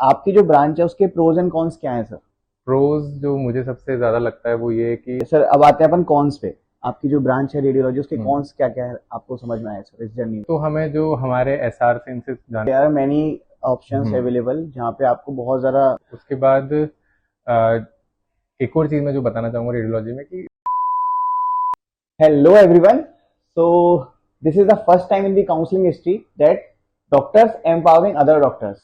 आपकी जो ब्रांच है उसके प्रोज एंड कॉन्स क्या है सर? प्रोज जो मुझे सबसे ज्यादा लगता है वो ये है कि सर अब आते हैं अपन कॉन्स पे। आपकी जो ब्रांच है रेडियोलॉजी उसके हम्म, कॉन्स क्या क्या है आपको समझ में आया सर इस जर्नी में? तो हमें जो हमारे एसआर सेंसेस जान there are many options hmm, available जहाँ पे आपको बहुत ज़्यादा। उसके बाद एक और चीज मैं जो बताना चाहूंगा रेडियोलॉजी में कि Hello everyone. So this is the first time in the counseling history that doctors empowering other doctors.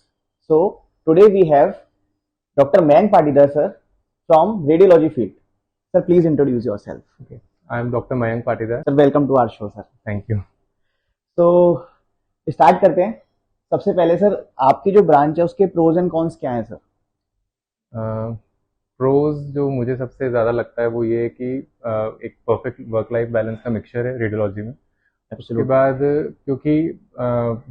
So today we have Dr. Mayank Patidar sir from radiology field. Sir, please introduce yourself. I am doctor Mayank Patidar. Sir, welcome to our show sir. Thank you. तो start करते हैं। सबसे पहले sir आपकी जो branch है उसके pros and cons क्या है सर? प्रोज जो मुझे सबसे ज़्यादा लगता है वो ये है कि एक परफेक्ट वर्क लाइफ बैलेंस का मिक्सचर है रेडियोलॉजी में। उसके एब्सोल्युटली। बाद क्योंकि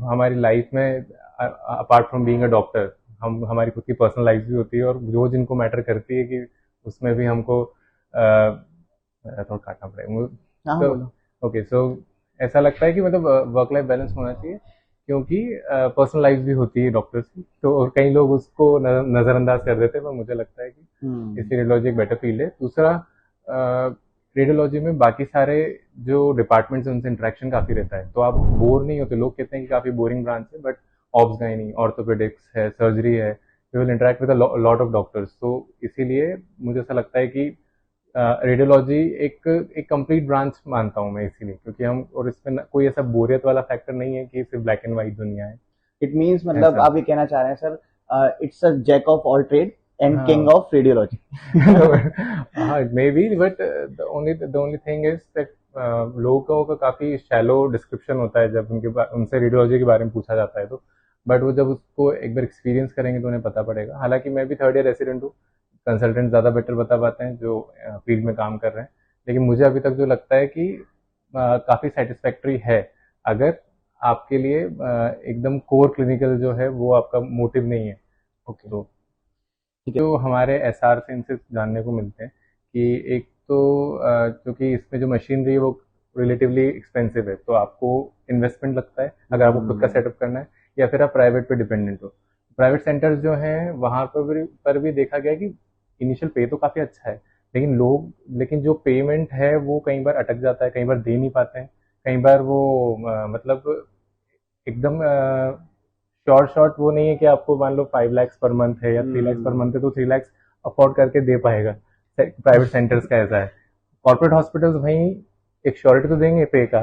हमारी लाइफ में apart from being a doctor हम हमारी खुद की पर्सनल लाइफ भी होती है और जो जिनको मैटर करती है कि उसमें भी हमको थोड़ा काटना पड़ेगा हाँ हाँ तो बोलो। ओके सो ऐसा लगता है कि मतलब वर्क लाइफ बैलेंस होना चाहिए क्योंकि पर्सनल लाइफ भी होती है डॉक्टर्स की तो कई लोग उसको नज़रअंदाज कर देते हैं पर मुझे लगता है कि हम्म। इसलिए रेडियोलॉजी एक बेटर फील्ड है। दूसरा रेडियोलॉजी में बाकी सारे जो डिपार्टमेंट्स हैं उनसे इंटरेक्शन काफ़ी रहता है तो आप बोर नहीं होते। लोग कहते हैं कि काफ़ी बोरिंग ब्रांच है बट ऑब्स गायनी ऑर्थोपेडिक्स है सर्जरी है you will interact with lot of doctors तो इसीलिए मुझे ऐसा लगता है कि रेडियोलॉजी एक एक कंप्लीट ब्रांच मानता हूँ मैं इसीलिए क्योंकि हम और इसमें कोई ऐसा बोरियत वाला फैक्टर नहीं है कि सिर्फ ब्लैक एंड व्हाइट दुनिया है इट मीन्स मतलब ऐसा। आप ये कहना चाह रहे हैं sir it's a jack of all trade and king हाँ ऑफ रेडियोलॉजी। हाँ it may be but the only thing is that लोगों का काफी शैलो डिस्क्रिप्शन होता है जब उनसे रेडियोलॉजी के बारे में पूछा जाता है तो बट वो जब उसको एक बार एक्सपीरियंस करेंगे तो उन्हें पता पड़ेगा। हालांकि मैं भी थर्ड ईयर रेसिडेंट हूँ कंसल्टेंट ज़्यादा बेटर बता पाते हैं जो फील्ड में काम कर रहे हैं लेकिन मुझे अभी तक जो लगता है कि काफ़ी सेटिस्फैक्ट्री है अगर आपके लिए एकदम कोर क्लिनिकल जो है वो आपका मोटिव नहीं है। ओके। तो ठीक है। जो हमारे एसआर से इनसे जानने को मिलते हैं कि एक तो क्योंकि इसमें जो मशीनरी है वो रिलेटिवली एक्सपेंसिव है तो आपको इन्वेस्टमेंट लगता है अगर आपको खुद का सेटअप करना है या फिर आप प्राइवेट पे डिपेंडेंट हो। प्राइवेट सेंटर्स जो हैं वहाँ पर भी देखा गया कि इनिशियल पे तो काफ़ी अच्छा है लेकिन जो पेमेंट है वो कई बार अटक जाता है कई बार दे नहीं पाते हैं कई बार वो मतलब एकदम शॉर्ट शॉर्ट वो नहीं है कि आपको मान लो 5 lakhs पर मंथ है या 3 lakhs पर मंथ है तो 3 lakhs अफोर्ड करके दे पाएगा। प्राइवेट सेंटर्स का ऐसा है। कॉर्पोरेट हॉस्पिटल्स भाई एक श्योरिटी तो देंगे पे का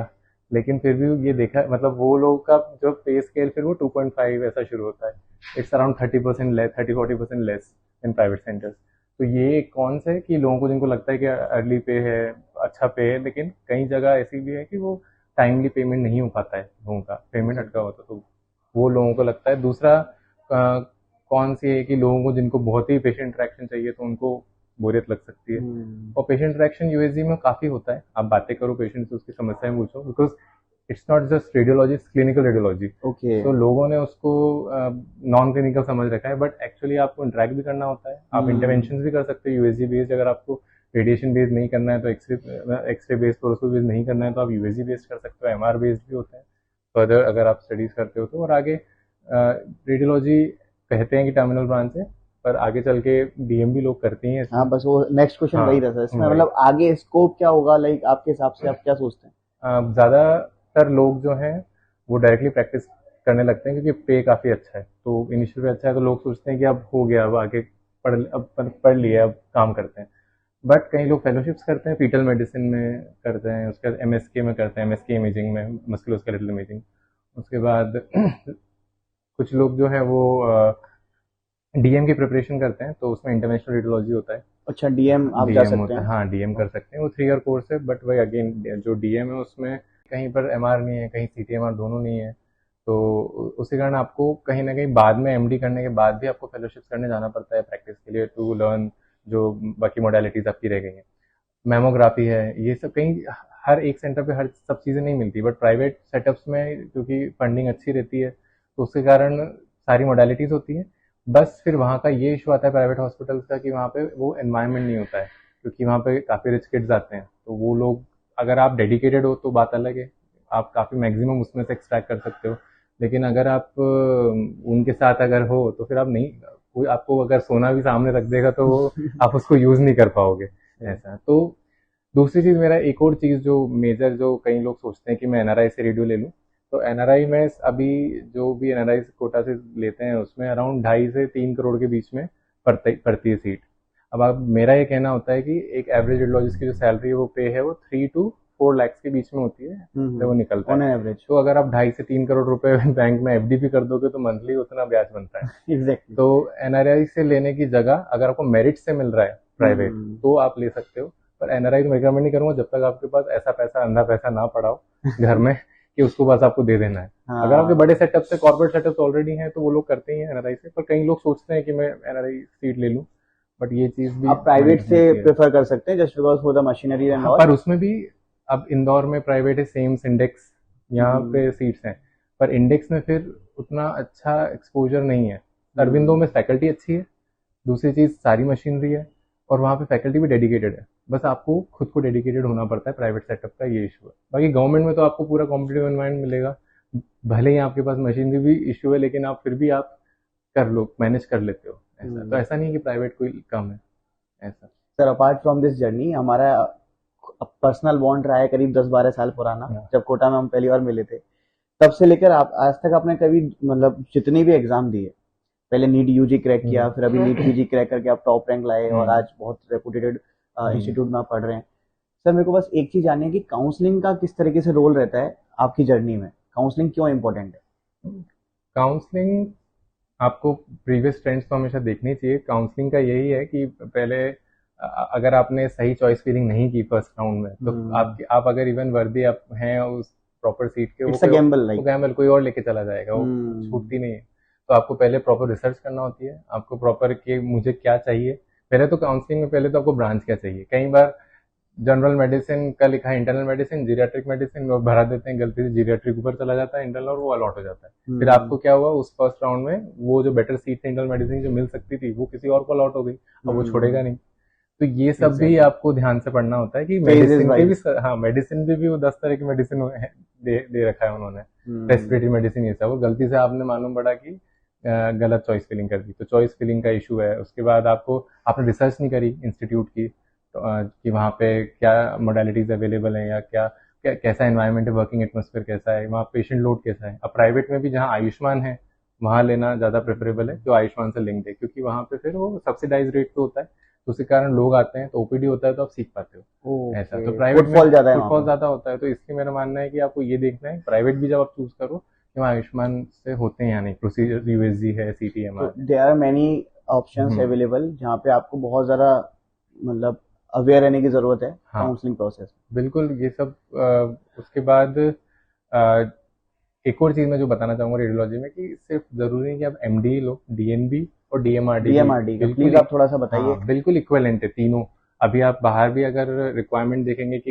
लेकिन फिर भी ये देखा मतलब वो लोग का जो पे स्केल फिर वो 2.5 ऐसा शुरू होता है। It's around 30% less 30-40% less in private centres. तो ये कौन सा है कि लोगों को जिनको लगता है कि अर्ली पे है अच्छा पे है लेकिन कई जगह ऐसी भी है कि वो टाइमली पेमेंट नहीं हो पाता है लोगों का पेमेंट अटका होता है तो वो लोगों को लगता है। दूसरा कौन सी है कि लोगों को जिनको बहुत ही पेशेंट इंटरेक्शन चाहिए तो उनको बोरियत लग सकती है। और पेशेंट इंटरेक्शन यूएसजी में काफ़ी होता है आप बातें करो पेशेंट से उसकी समस्याएं पूछो because it's not just radiology it's clinical radiology. Okay. तो लोगों ने उसको नॉन क्लिनिकल समझ रखा है बट एक्चुअली आपको इंटरेक्ट भी करना होता है आप इंटरवेंशन भी कर सकते हो यूएसजी बेस्ड। अगर आपको रेडिएशन बेस्ड नहीं करना है तो एक्सरे बेस्ड प्रोटोकॉल बेस्ड नहीं करना है तो आप यूएसजी बेस्ड कर सकते हो एमआर बेस्ड भी होता है फर्दर अगर आप स्टडीज करते हो तो। और आगे रेडियोलॉजी कहते हैं कि टर्मिनल ब्रांच है पर आगे चल के डीएम भी लोग करती हैं हाँ इसमें। बस वो नेक्स्ट क्वेश्चन हाँ वही था सर इसमें वही मतलब आगे स्कोप क्या होगा लाइक आपके हिसाब से आप क्या सोचते हैं? ज़्यादातर लोग जो हैं वो डायरेक्टली प्रैक्टिस करने लगते हैं क्योंकि पे काफ़ी अच्छा है तो इनिशियल पे अच्छा है तो लोग सोचते हैं कि अब हो गया अब आगे पढ़ लिया अब काम करते हैं। बट कई लोग फेलोशिप्स करते हैं फीटल मेडिसिन में करते हैं उसके बाद एमएसके में करते हैं एमएसके इमेजिंग में मस्कुलोस्केलेटल इमेजिंग। उसके बाद कुछ लोग जो है वो डीएम की प्रिपरेशन करते हैं तो उसमें इंटरनेशनल रेडियोलॉजी होता है। अच्छा डीएम आप जा डीएम सकते होता है हैं। हाँ डीएम कर सकते हैं वो 3 ईयर कोर्स है बट वही अगेन जो डीएम है उसमें कहीं पर एमआर नहीं है कहीं सीटीएमआर दोनों नहीं है तो उसी कारण आपको कहीं ना कहीं बाद में एमडी करने के बाद भी आपको फेलोशिप्स करने जाना पड़ता है प्रैक्टिस के लिए टू लर्न जो बाकी मोडालिटीज आपकी रह गई हैं। मैमोग्राफी है ये सब कहीं हर एक सेंटर पे हर सब चीज़ें नहीं मिलती बट प्राइवेट सेटअप्स में क्योंकि फंडिंग अच्छी रहती है तो उसके कारण सारी मोडालिटीज़ होती है। बस फिर वहाँ का ये इशू आता है प्राइवेट हॉस्पिटल्स का कि वहाँ पे वो एनवायरनमेंट नहीं होता है क्योंकि वहाँ पे काफ़ी रिच किड्स आते हैं तो वो लोग अगर आप डेडिकेटेड हो तो बात अलग है आप काफ़ी मैक्सिमम उसमें से एक्सट्रैक्ट कर सकते हो लेकिन अगर आप उनके साथ अगर हो तो फिर आप नहीं वो आपको अगर सोना भी सामने रख देगा तो वो आप उसको यूज नहीं कर पाओगे ऐसा। तो दूसरी चीज, मेरा एक और चीज जो मेजर, जो कई लोग सोचते हैं कि मैं एनआरआई से रेडियो ले लूं, तो एनआरआई में अभी जो भी एनआरआई कोटा से लेते हैं उसमें अराउंड 2.5 से 3 करोड़ के बीच में पड़ती है सीट। अब आप, मेरा ये कहना होता है कि एक एवरेज रेडियोलॉजिस्ट की जो सैलरी है वो पे है वो 3 to 4 लाख के बीच में होती है, तो वो निकलता ऑन है। एवरेज। तो अगर आप 2.5 से 3 करोड़ रुपए बैंक में एफडी भी कर दोगे तो मंथली उतना ब्याज बनता है। एग्जैक्टली। तो एनआरआई से लेने की जगह अगर आपको मेरिट से मिल रहा है प्राइवेट तो आप ले सकते हो, पर एनआरआई तो मैं रिकमेंड नहीं करूंगा जब तक आपके पास ऐसा पैसा, अंधा पैसा ना पड़ा हो घर में कि उसको बस आपको दे देना है। अगर आपके बड़े सेटअप से, कॉर्पोरेट सेटअप ऑलरेडी हैं तो वो लोग करते ही हैं एनआरआई से, पर कई लोग सोचते हैं कि मैं एनआरआई सीट ले लूं, बट ये चीज भी आप प्राइवेट से प्रेफर कर सकते हैं just because for the machinery and all. पर उसमें भी अब इंदौर में प्राइवेट है, सेम इंडेक्स यहाँ पे सीट्स हैं, पर इंडेक्स में फिर उतना अच्छा एक्सपोजर नहीं है। अरविंदो में फैकल्टी अच्छी है, दूसरी चीज सारी मशीनरी है, और वहाँ पे फैकल्टी भी डेडिकेटेड है, बस आपको खुद को डेडिकेटेड होना पड़ता है। प्राइवेट सेटअप का ये इशू है। बाकी गवर्नमेंट में तो आपको पूरा कॉम्पिटिटिव एनवायरनमेंट मिलेगा, भले ही आपके पास मशीनरी भी इशू है लेकिन आप फिर भी आप कर लो, मैनेज कर लेते हो ऐसा। तो ऐसा नहीं कि प्राइवेट कोई कम है ऐसा। Sir apart from this journey, हमारा पर्सनल बॉन्ड रहा है करीब 10-12 साल पुराना। जब कोटा में हम पहली बार मिले थे तब से लेकर आप आज तक आपने कभी मतलब जितनी भी एग्जाम दिए, पहले नीट यूजी क्रैक किया, फिर अभी नीट पीजी क्रैक करके आप टॉप रैंक लाए और आज बहुत रेपुटेटेड इंस्टीट्यूट में आप पढ़ रहे हैं। सर मेरे को बस एक चीज जाननी है कि काउंसलिंग का किस तरीके से रोल रहता है आपकी जर्नी में, काउंसलिंग क्यों इम्पोर्टेंट है? काउंसलिंग आपको प्रीवियस ट्रेंड्स तो हमेशा देखनी चाहिए। काउंसलिंग का यही है कि पहले अगर आपने सही चॉइस फीलिंग नहीं की फर्स्ट राउंड में तो आप अगर इवन वर्दी आप हैं उस प्रॉपर सीट के, वो गैम्बल कोई और लेके चला जाएगा, वो छूटती नहीं है। तो आपको पहले प्रॉपर रिसर्च करना होती है, आपको प्रॉपर कि मुझे क्या चाहिए। पहले तो काउंसलिंग में पहले तो आपको ब्रांच क्या चाहिए। कई बार जनरल मेडिसिन का लिखा है इंटरनल मेडिसिन, जीरियाट्रिक मेडिसिन, लोग भरा देते हैं गलती से, जीरियाट्रिक ऊपर चला जाता है इंटरनल और वो अलॉट हो जाता है। फिर आपको क्या हुआ, उस फर्स्ट राउंड में वो जो बेटर सीट थी इंटरनल मेडिसिन जो मिल सकती थी वो किसी और को अलॉट हो गई, अब वो छोड़ेगा नहीं। तो ये सब भी आपको ध्यान से पढ़ना होता है कि मेडिसिन के भी, हाँ मेडिसिन भी वो 10 तरह की मेडिसिन दे रखा है उन्होंने, रेस्पिरेटरी मेडिसिन ये सब, और गलती से आपने मालूम पड़ा कि गलत चॉइस फिलिंग कर दी, तो चॉइस फिलिंग का इशू है। उसके बाद आपने रिसर्च नहीं करी इंस्टीट्यूट की, तो कि वहाँ पे क्या मोडालिटीज अवेलेबल है या कैसा एनवायरनमेंट है, वर्किंग एटमोस्फेयर कैसा है, वहाँ पेशेंट लोड कैसा है। अब प्राइवेट में भी जहाँ आयुष्मान है वहाँ लेना ज़्यादा प्रेफरेबल है, जो आयुष्मान से लिंक्ड है, क्योंकि वहाँ पे फिर वो सब्सिडाइज रेट पे होता है, तो उसके कारण लोग आते हैं, तो ओपीडी होता है तो आप सीख पाते हो ऐसा। तो प्राइवेट में फुटफॉल ज़्यादा होता है, तो इसलिए मेरा मानना है कि आपको ये देखना है प्राइवेट भी जब आप चूज करो कि वहाँ आयुष्मान से होते हैं या नहीं, प्रोसीजर यूएसजी है, CTMR, there are many options available जहाँ पे आपको बहुत ज़्यादा मतलब अवेयर रहने की जरूरत है काउंसलिंग प्रोसेस। बिल्कुल ये सब। उसके बाद एक और चीज मैं जो बताना चाहूंगा रेडियोलॉजी में, कि सिर्फ जरूरी नहीं कि आप एमडी लो, डीएनबी और डीएमआरडी प्लीज आप थोड़ा सा बताइए। बिल्कुल इक्विवेलेंट है तीनों। अभी आप बाहर भी अगर रिक्वायरमेंट देखेंगे कि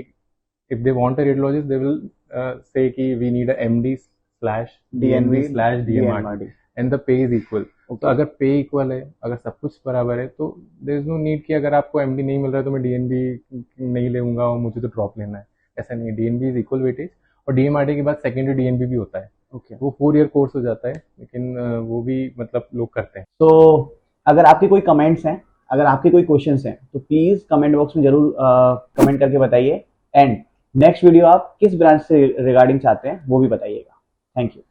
if they want a radiologist they will say कि we need a MD/DNB/DMRD and the pay is equal. तो अगर पे इक्वल है, अगर सब कुछ बराबर है, तो देयर इज नो नीड कि अगर आपको एमडी नहीं मिल रहा है तो मैं डीएनबी नहीं लेऊंगा और मुझे तो ड्रॉप लेना है, ऐसा नहीं है। डीएनबी इज इक्वल वेटेज, और डीएमआरडी के बाद सेकेंडरी डीएनबी भी होता है। वो 4 ईयर कोर्स हो जाता है, लेकिन वो भी मतलब लोग करते हैं। तो अगर आपके कोई कमेंट्स हैं, अगर आपके कोई क्वेश्चंस हैं तो प्लीज कमेंट बॉक्स में जरूर कमेंट करके बताइए, एंड नेक्स्ट वीडियो आप किस ब्रांच से रिगार्डिंग चाहते हैं वो भी बताइएगा। Thank you.